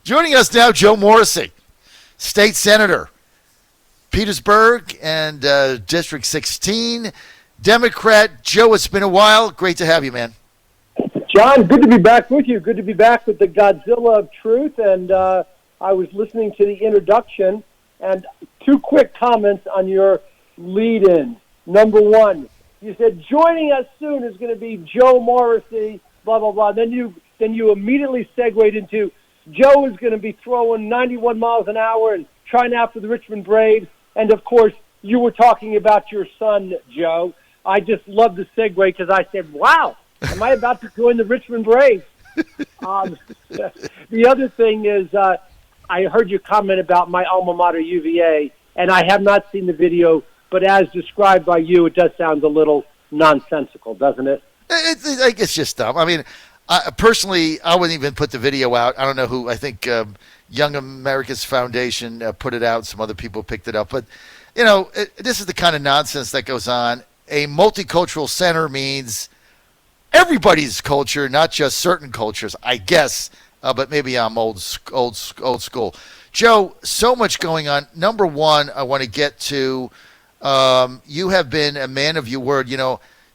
Joining us now, Joe Morrisey, state senator, Petersburg and District 16, Democrat. Joe, it's been a while. Great to have you, man. John, good to be back with you. Good to be back with the Godzilla of truth. And I was listening to the introduction, and two quick comments on your lead-in. Number one, you said joining us soon is going to be Joe Morrisey, blah, blah, blah. Then you immediately segued into Joe is going to be throwing 91 miles an hour and trying out for the Richmond Braves. And, of course, you were talking about your son, Joe. I just love the segue because I said, wow, am I about to join the Richmond Braves? The other thing is I heard your comment about my alma mater, UVA, and I have not seen the video, but as described by you, it does sound a little nonsensical, doesn't it? It's just dumb. I mean, personally, I wouldn't even put the video out. I don't know who. I think Young America's Foundation put it out. Some other people picked it up. But, this is the kind of nonsense that goes on. A multicultural center means everybody's culture, not just certain cultures, I guess. But maybe I'm old school. Joe, so much going on. Number one, I want to get to you have been a man of your word.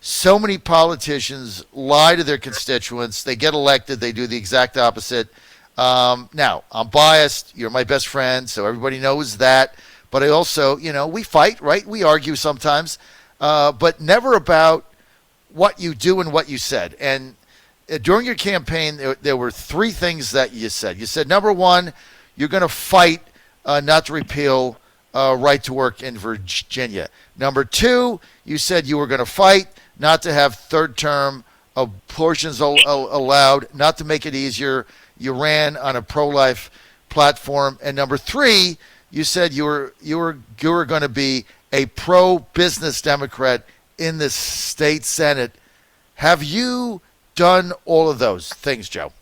So many politicians lie to their constituents. They get elected. They do the exact opposite. Now, I'm biased. You're my best friend, so everybody knows that. But I also, we fight, right? We argue sometimes, but never about what you do and what you said. And during your campaign, there were three things that you said. You said, number one, you're going to fight not to repeal right to work in Virginia. Number two, you said you were going to fight not to have third-term abortions allowed, not to make it easier. You ran on a pro-life platform. And number three, you said you were going to be a pro-business Democrat in the state Senate. Have you done all of those things, Joe?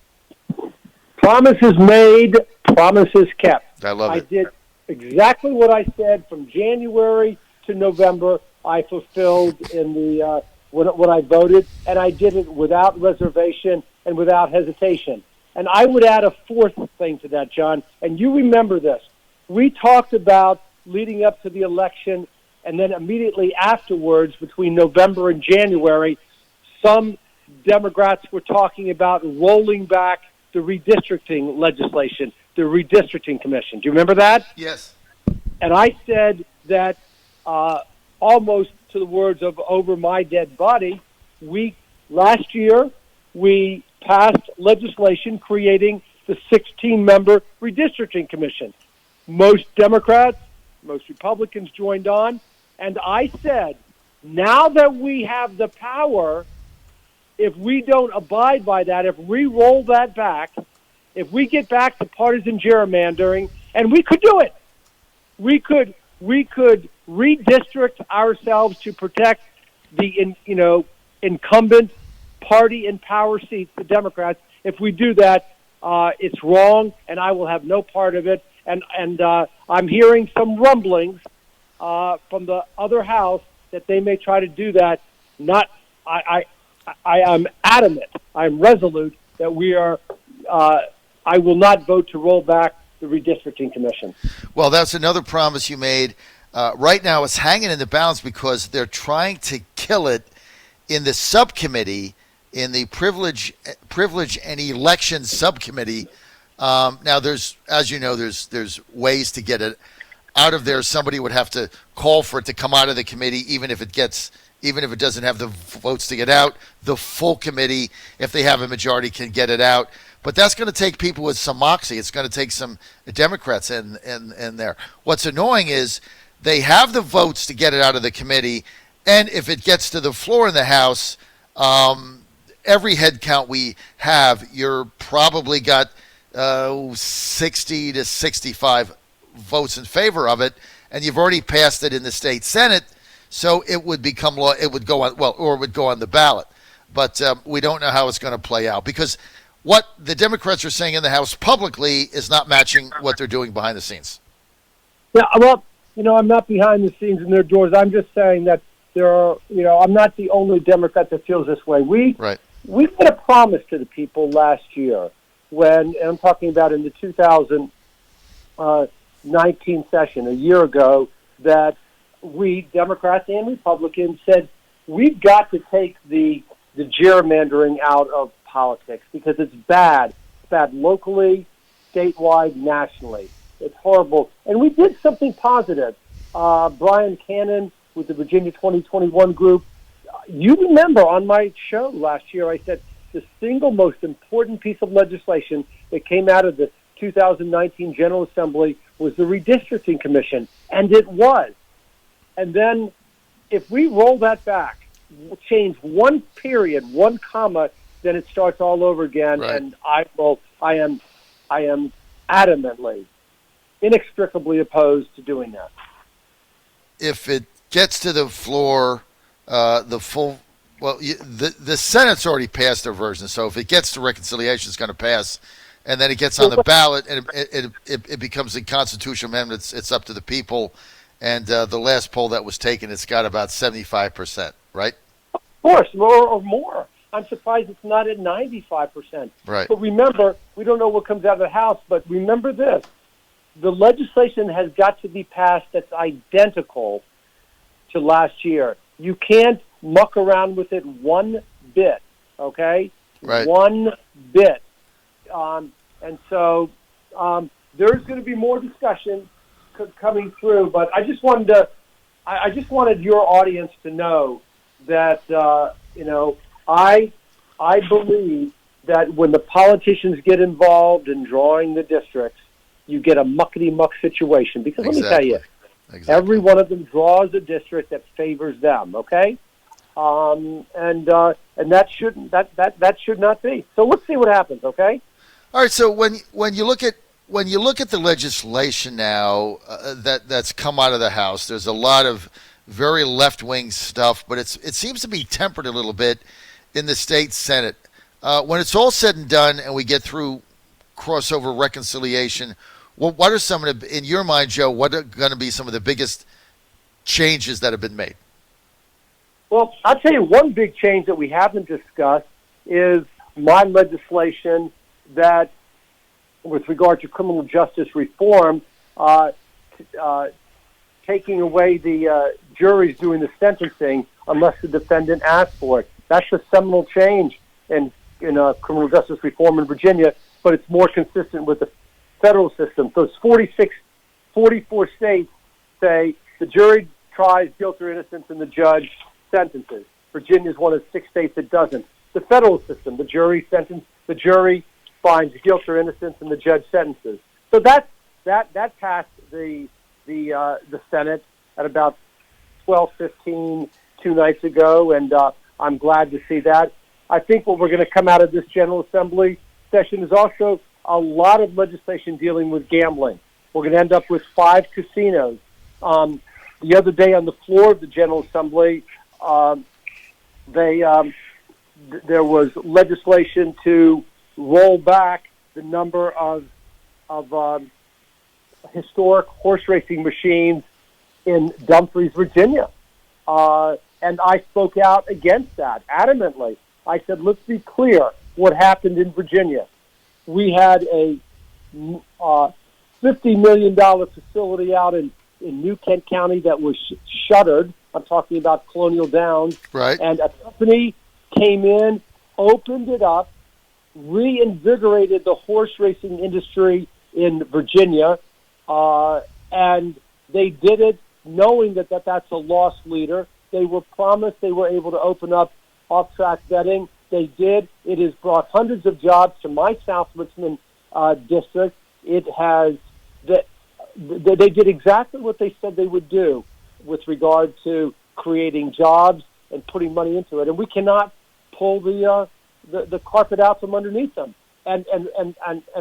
Promises made, promises kept. I love it. I did exactly what I said from January to November. I fulfilled in the when I voted, and I did it without reservation and without hesitation. And I would add a fourth thing to that, John, and you remember this. We talked about leading up to the election, and then immediately afterwards, between November and January, some Democrats were talking about rolling back the redistricting legislation, the redistricting commission. Do you remember that? Yes. And I said that almost to the words of over my dead body, last year we passed legislation creating the 16-member redistricting commission. Most Democrats, most Republicans joined on, and I said, now that we have the power, if we don't abide by that, if we roll that back, if we get back to partisan gerrymandering, and we could do it, we could redistrict ourselves to protect the incumbent party in power seats, the Democrats. If we do that, it's wrong, and I will have no part of it. And I'm hearing some rumblings from the other house that they may try to do that. I am adamant. I'm resolute that we are. I will not vote to roll back the redistricting commission. Well, that's another promise you made. Right now, it's hanging in the balance because they're trying to kill it in the subcommittee, in the privilege and election subcommittee. Now, as you know, there's ways to get it out of there. Somebody would have to call for it to come out of the committee, even if it doesn't have the votes to get out. The full committee, if they have a majority, can get it out. But that's going to take people with some moxie. It's going to take some Democrats in there. What's annoying is they have the votes to get it out of the committee, and if it gets to the floor in the House, every head count we have, you're probably got 60 to 65 votes in favor of it, and you've already passed it in the state Senate, so it would become law. It would go on, or it would go on the ballot. But we don't know how it's going to play out because what the Democrats are saying in the House publicly is not matching what they're doing behind the scenes. Yeah, well, I'm not behind the scenes in their doors. I'm just saying that there are, I'm not the only Democrat that feels this way. We made a promise to the people last year when, and I'm talking about in the 2019 session, a year ago, that we, Democrats and Republicans, said we've got to take the gerrymandering out of politics because it's bad. It's bad locally, statewide, nationally. It's horrible. And we did something positive. Brian Cannon with the Virginia 2021 group, you remember on my show last year, I said the single most important piece of legislation that came out of the 2019 General Assembly was the Redistricting Commission, and it was. And then if we roll that back, change one period, one comma, then it starts all over again, right. And I am adamantly, inextricably opposed to doing that. If it gets to the floor, the Senate's already passed their version, so if it gets to reconciliation, it's going to pass, and then it gets on the ballot, and it becomes a constitutional amendment. It's up to the people, and the last poll that was taken, it's got about 75%, right? Of course, or more. I'm surprised it's not at 95%. Right. But remember, we don't know what comes out of the House, but remember this. The legislation has got to be passed that's identical to last year. You can't muck around with it one bit, okay? Right. One bit. And so there's going to be more discussion coming through, but I just wanted your audience to know that I believe that when the politicians get involved in drawing the districts, you get a muckety-muck situation. Because let me tell you, every one of them draws a district that favors them. Okay, and that should not be. So let's see what happens. Okay. All right. So when you look at the legislation now that's come out of the House, there's a lot of very left-wing stuff, but it seems to be tempered a little bit in the state Senate. When it's all said and done, and we get through crossover reconciliation, what are some of the, in your mind, Joe, what are going to be some of the biggest changes that have been made? Well, I'll tell you one big change that we haven't discussed is my legislation that, with regard to criminal justice reform, taking away the juries doing the sentencing unless the defendant asks for it. That's a seminal change in criminal justice reform in Virginia, but it's more consistent with the federal system. So it's 44 states say the jury tries guilt or innocence and the judge sentences. Virginia is one of 6 states that doesn't. The federal system, the jury finds guilt or innocence and the judge sentences. So that passed the Senate at about 12:15 2 nights ago, and I'm glad to see that. I think what we're going to come out of this General Assembly session is also a lot of legislation dealing with gambling. We're going to end up with 5 casinos. The other day on the floor of the General Assembly, there was legislation to roll back the number of historic horse racing machines in Dumfries, Virginia. And I spoke out against that adamantly. I said, let's be clear what happened in Virginia. We had a $50 million facility out in New Kent County that was shuttered. I'm talking about Colonial Downs. Right. And a company came in, opened it up, reinvigorated the horse racing industry in Virginia, and they did it knowing that that's a loss leader. They were promised they were able to open up off-track betting. They did. It has brought hundreds of jobs to my South Richmond district. It has. They did exactly what they said they would do with regard to creating jobs and putting money into it. And we cannot pull the carpet out from underneath them. And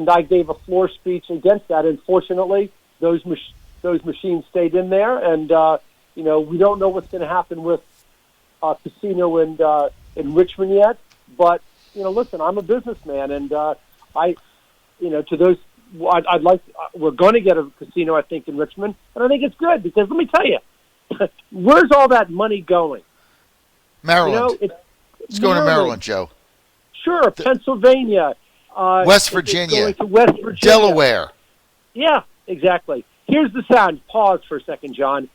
I gave a floor speech against that. Unfortunately, those machines stayed in there, and we don't know what's going to happen with a casino in Richmond yet. But listen, I'm a businessman, and to those, I'd like. We're going to get a casino, I think, in Richmond, and I think it's good because let me tell you, where's all that money going? Maryland. It's going to Maryland, Joe. Sure, Pennsylvania, West Virginia. It's going to West Virginia. Delaware. Yeah, exactly. Here's the sound. Pause for a second, John.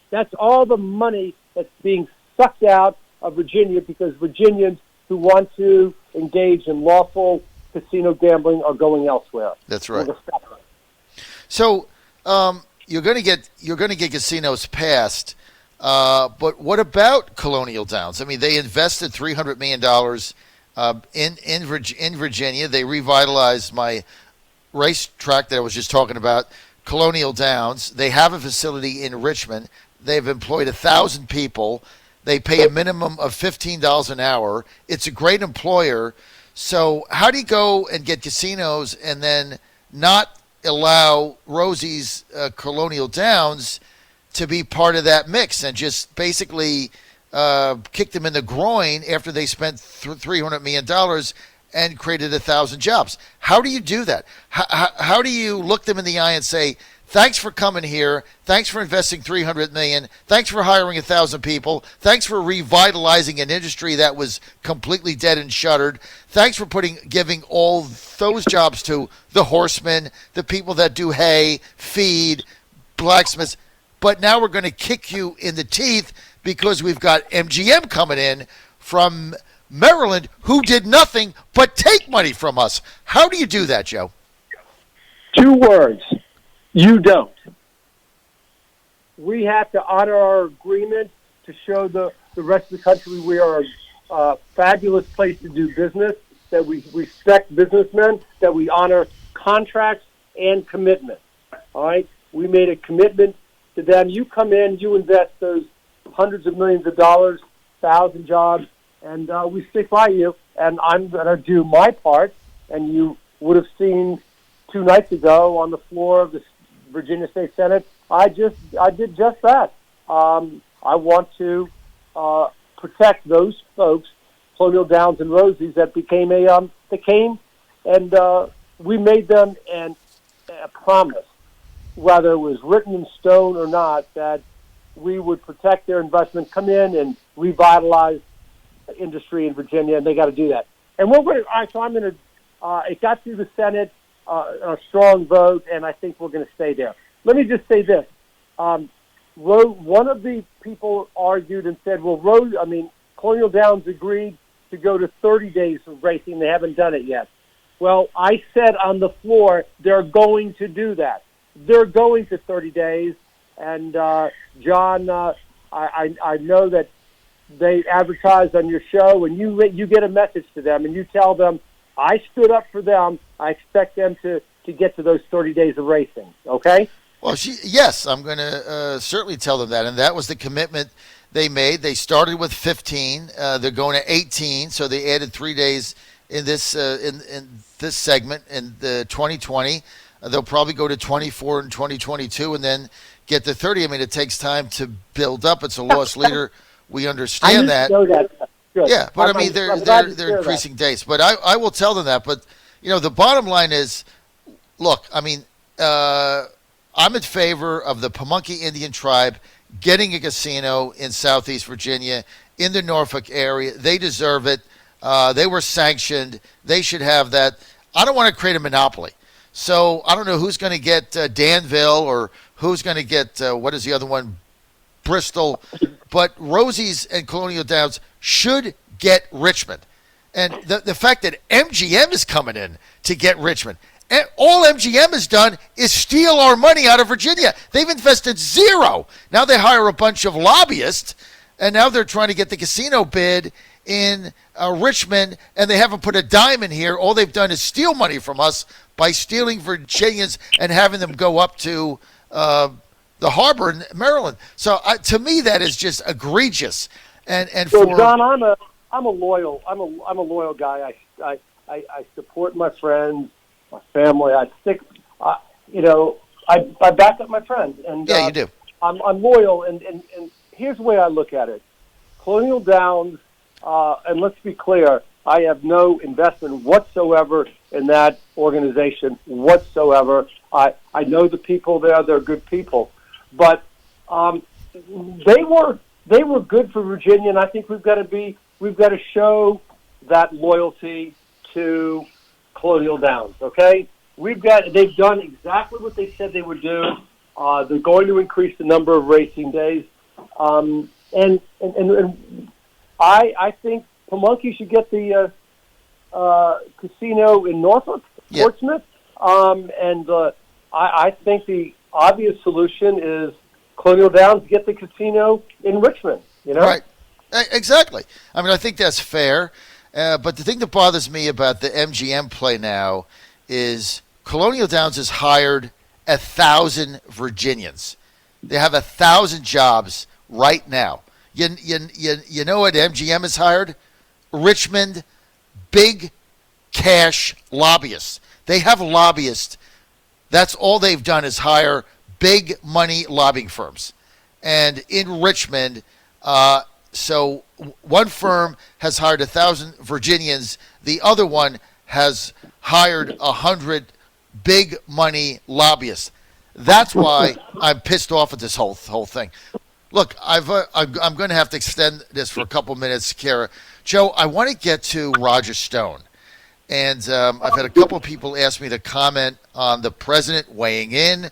That's all the money that's being sucked out of Virginia because Virginians who want to engage in lawful casino gambling are going elsewhere. That's right. So you're going to get casinos passed, but what about Colonial Downs? I mean, they invested $300 million in Virginia. They revitalized my racetrack that I was just talking about, Colonial Downs. They have a facility in Richmond. They've employed 1,000 people. They pay a minimum of $15 an hour. It's a great employer. So how do you go and get casinos and then not allow Rosie's Colonial Downs to be part of that mix and just basically kick them in the groin after they spent $300 million and created 1,000 jobs? How do you do that? How do you look them in the eye and say, thanks for coming here. Thanks for investing $300 million. Thanks for hiring 1,000 people. Thanks for revitalizing an industry that was completely dead and shuttered. Thanks for giving all those jobs to the horsemen, the people that do hay, feed, blacksmiths. But now we're going to kick you in the teeth because we've got MGM coming in from Maryland who did nothing but take money from us. How do you do that, Joe? 2 words. You don't. We have to honor our agreement to show the rest of the country we are a fabulous place to do business, that we respect businessmen, that we honor contracts and commitments. All right? We made a commitment to them. You come in, you invest those hundreds of millions of dollars, 1,000 jobs, and we stick by you, and I'm going to do my part. And you would have seen 2 nights ago on the floor of the Virginia State Senate, I did just that. I want to protect those folks, Colonial Downs and Rosie's, that came and we made them a promise, whether it was written in stone or not, that we would protect their investment, come in and revitalize the industry in Virginia, and they got to do that. And we're going to. All right, so I'm going to. It got through the Senate. A strong vote, and I think we're going to stay there. Let me just say this. One of the people argued and said, well, Colonial Downs agreed to go to 30 days of racing. They haven't done it yet. Well, I said on the floor, they're going to do that. They're going to 30 days. And, John, I know that they advertise on your show, and you get a message to them, and you tell them, I stood up for them. I expect them to get to those 30 days of racing, okay? Well, yes, I'm going to certainly tell them that. And that was the commitment they made. They started with 15. They're going to 18, so they added 3 days in this in this segment in the 2020. They'll probably go to 24 in 2022 and then get to 30. I mean, it takes time to build up. It's a loss leader. We understand that. I know that. Good. Yeah, but I mean, they're increasing dates. But I will tell them that. But, the bottom line is, look, I mean, I'm in favor of the Pamunkey Indian tribe getting a casino in Southeast Virginia, in the Norfolk area. They deserve it. They were sanctioned. They should have that. I don't want to create a monopoly. So I don't know who's going to get Danville or who's going to get, what is the other one, Bristol. But Rosie's and Colonial Downs should get Richmond. And the fact that MGM is coming in to get Richmond, and all MGM has done is steal our money out of Virginia. They've invested zero. Now they hire a bunch of lobbyists, and now they're trying to get the casino bid in Richmond, and they haven't put a dime in here. All they've done is steal money from us by stealing Virginians and having them go up to the harbor in Maryland. So to me, that is just egregious. And so, for John, I'm a loyal guy. I support my friends, my family. I back up my friends. And yeah, you do. I'm loyal, and here's the way I look at it. Colonial Downs, and let's be clear, I have no investment whatsoever in that organization whatsoever. I know the people there; they're good people, but they were they were good for Virginia, and I think we've got to show that loyalty to Colonial Downs. Okay, they've done exactly what they said they would do. They're going to increase the number of racing days, and I think Pamunkey should get the casino in Norfolk, Portsmouth, and I think the obvious solution is Colonial Downs get the casino in Richmond. Right, exactly. I mean, I think that's fair. But the thing that bothers me about the MGM play now is Colonial Downs has hired 1,000 Virginians. They have 1,000 jobs right now. You know what MGM has hired? Richmond big cash lobbyists. They have lobbyists. That's all they've done is hire big money lobbying firms. And in Richmond, so one firm has hired 1,000 Virginians. The other one has hired 100 big money lobbyists. That's why I'm pissed off at this whole thing. Look, I'm going to have to extend this for a couple minutes, Kara. Joe, I want to get to Roger Stone. And I've had a couple of people ask me to comment on the president weighing in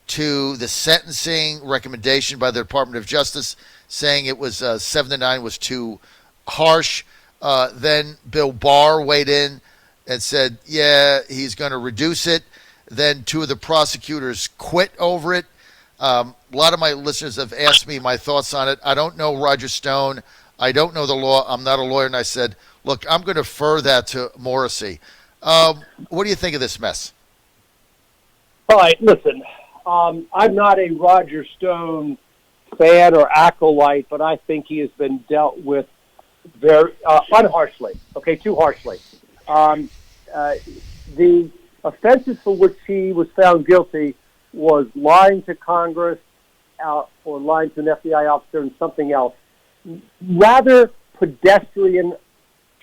to the sentencing recommendation by the Department of Justice, saying it was 7-9 was too harsh. Then Bill Barr weighed in and said, yeah, he's going to reduce it. Then two of the prosecutors quit over it. A lot of my listeners have asked me my thoughts on it. I don't know Roger Stone. I don't know the law. I'm not a lawyer. And I said, look, I'm going to defer that to Morrisey. What do you think of this mess? All right, listen, I'm not a Roger Stone fan or acolyte, but I think he has been dealt with very unharshly, okay, too harshly. The offenses for which he was found guilty was lying to Congress or lying to an FBI officer and something else. Rather pedestrian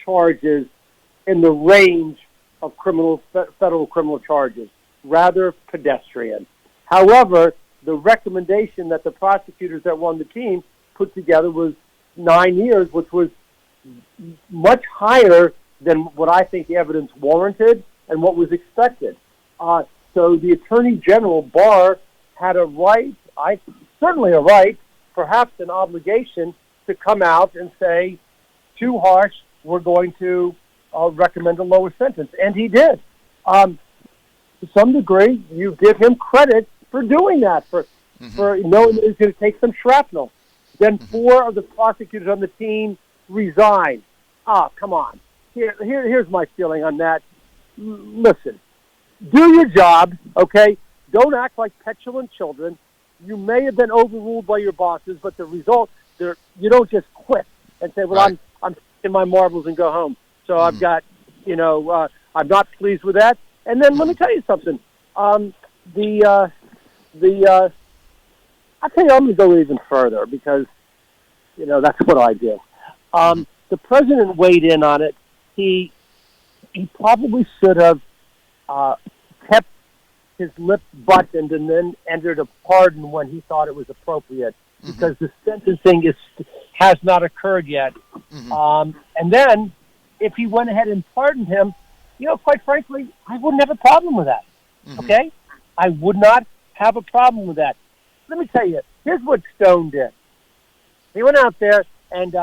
charges in the range of federal criminal charges. Rather pedestrian. However, the recommendation that the prosecutors that won the team put together was 9 years, which was much higher than what I think the evidence warranted and what was expected. So the Attorney General, Barr, had a right, certainly a right, perhaps an obligation, to come out and say, too harsh, we're going to recommend a lower sentence. And he did. To some degree, you give him credit for doing that, for knowing that he's going to take some shrapnel. Then 4 of the prosecutors on the team resigned. Come on. Here's my feeling on that. Listen, do your job, okay? Don't act like petulant children. You may have been overruled by your bosses, but the result, you don't just quit and say, well, right. I'm taking my marbles and go home. So I've got, I'm not pleased with that. And then let me tell you something. I'll tell you, I'm going to go even further because, that's what I do. The president weighed in on it. He probably should have kept his lips buttoned and then entered a pardon when he thought it was appropriate because the sentencing has not occurred yet. And then if he went ahead and pardoned him, quite frankly, I wouldn't have a problem with that. Okay? I would not have a problem with that. Let me tell you, here's what Stone did. He went out there and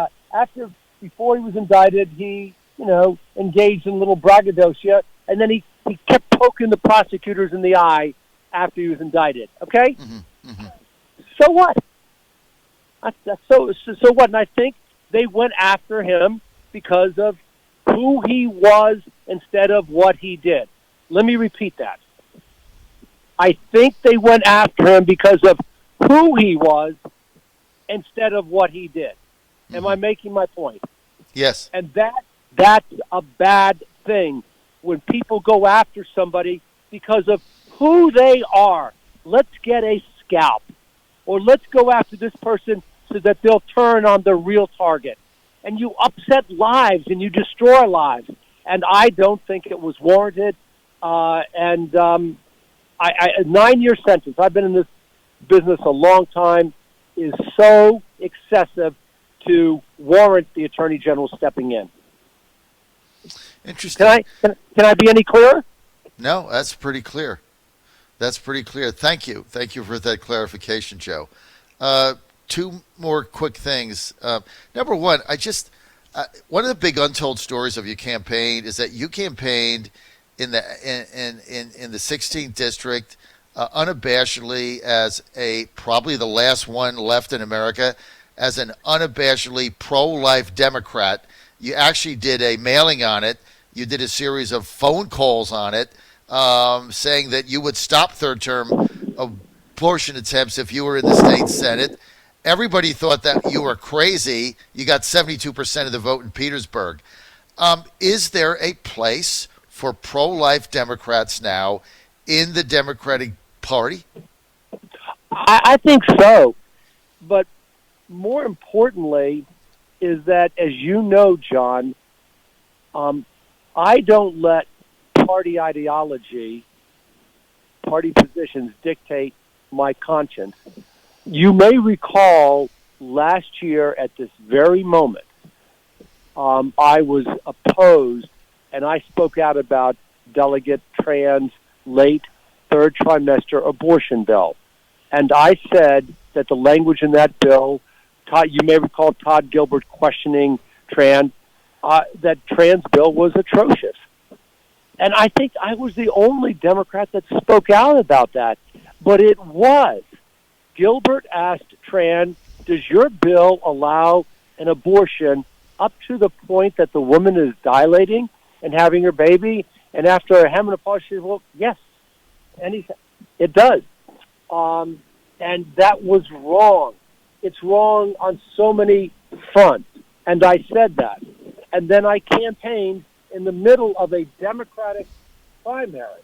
before he was indicted, he, engaged in a little braggadocio, and then he kept poking the prosecutors in the eye after he was indicted. Okay? So what? So what? And I think they went after him because of who he was instead of what he did. Let me repeat that. I think they went after him because of who he was instead of what he did. Am I making my point? Yes. And that's a bad thing when people go after somebody because of who they are. Let's get a scalp. Or let's go after this person so that they'll turn on the real target. And you upset lives and you destroy lives. And I don't think it was warranted. A 9-year sentence. I've been in this business a long time. is so excessive to warrant the Attorney General stepping in. Interesting. Can I be any clearer? No, that's pretty clear. That's pretty clear. Thank you. Thank you for that clarification, Joe. Two more quick things. Number one, one of the big untold stories of your campaign is that you campaigned in the 16th district unabashedly as probably the last one left in America as an unabashedly pro-life Democrat. You actually did a mailing on it. You did a series of phone calls on it, saying that you would stop third-term abortion attempts if you were in the state Senate. Everybody thought that you were crazy. You got 72% of the vote in Petersburg. Is there a place for pro-life Democrats now in the Democratic Party? I think so. But more importantly is that, as you know, John, I don't let party ideology, party positions dictate my conscience. You may recall last year at this very moment, I was opposed, and I spoke out about Delegate Tran's late third trimester abortion bill. And I said that the language in that bill, you may recall Todd Gilbert questioning Tran, that Tran's bill was atrocious. And I think I was the only Democrat that spoke out about that. But it was. Gilbert asked Tran, does your bill allow an abortion up to the point that the woman is dilating and having her baby? And after a menopause, she said, well, yes. And he said, it does. And that was wrong. It's wrong on so many fronts. And I said that. And then I campaigned in the middle of a Democratic primary.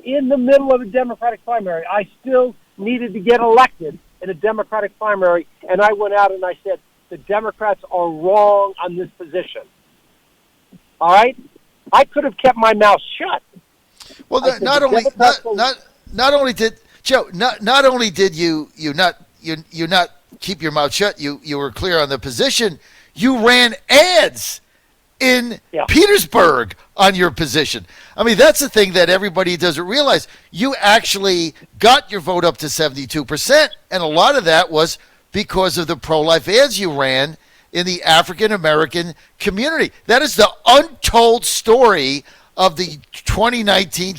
In the middle of a Democratic primary, I still needed to get elected in a Democratic primary, and I went out and I said, the Democrats are wrong on this position. All right? I could have kept my mouth shut. Well, not only did you not keep your mouth shut, you were clear on the position. You ran ads in Petersburg on your position. I mean, that's the thing that everybody doesn't realize. You actually got your vote up to 72%, and a lot of that was because of the pro-life ads you ran in the African-American community. That is the untold story of the 2019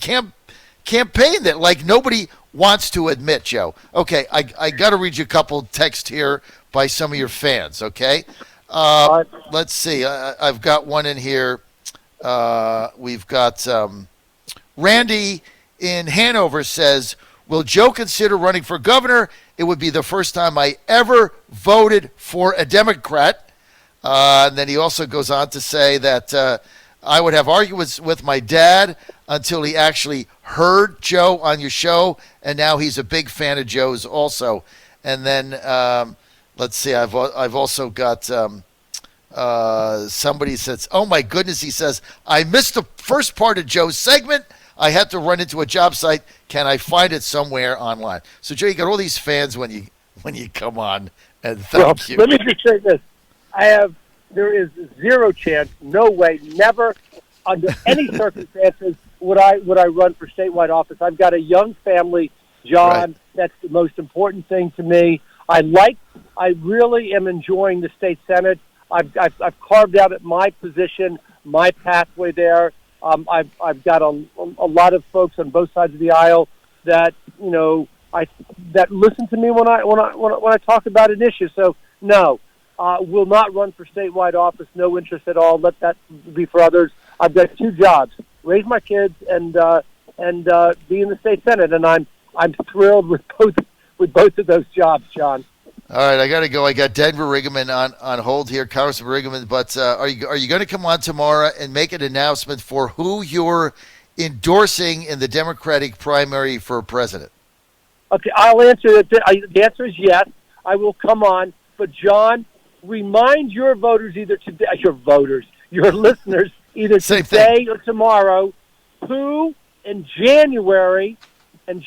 campaign that, like, nobody wants to admit, Joe. Okay, I got to read you a couple texts here by some of your fans, okay? Let's see. I've got one in here. We've got Randy in Hanover says, will Joe consider running for governor? It would be the first time I ever voted for a Democrat. And then he also goes on to say that I would have arguments with my dad until he actually heard Joe on your show, and now he's a big fan of Joe's also. And then let's see, I've also got somebody says, oh my goodness, he says, I missed the first part of Joe's segment. I had to run into a job site. Can I find it somewhere online? So Joe, you got all these fans when you come on, and thank you. Let me just say this. There is zero chance, no way, never, under any circumstances would I run for statewide office. I've got a young family, John. Right. That's the most important thing to me. I really am enjoying the state Senate. I've carved out at my position, my pathway there. I've got a lot of folks on both sides of the aisle that that listen to me when I talk about an issue. So no. Will not run for statewide office. No interest at all. Let that be for others. I've got two jobs: raise my kids and be in the state Senate. And I'm thrilled with both of those jobs, John. All right, I got to go. I got Denver Riggleman on hold here, Congressman Riggleman. But are you going to come on tomorrow and make an announcement for who you're endorsing in the Democratic primary for president? Okay, I'll answer that. The answer is yes. I will come on. But John, remind your voters your listeners, either today or tomorrow, who in January of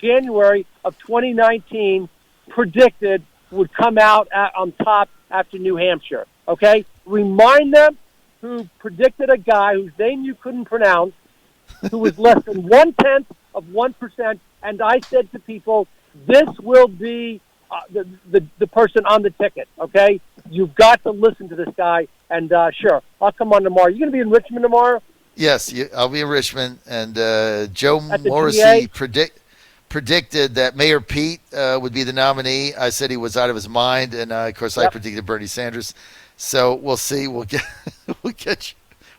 2019 predicted would come out on top after New Hampshire. Okay? Remind them who predicted a guy whose name you couldn't pronounce, who was less than 0.1%, and I said to people, this will be the person on the ticket, okay? You've got to listen to this guy, and sure, I'll come on tomorrow. You going to be in Richmond tomorrow? Yes, I'll be in Richmond, and Joe At the Morrisey GA? predicted that Mayor Pete would be the nominee. I said he was out of his mind, and of course I predicted Bernie Sanders. So we'll see. We'll get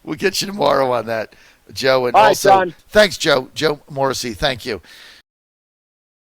you tomorrow on that, Joe. And all right, also, John. thanks, Joe. Joe Morrisey, thank you.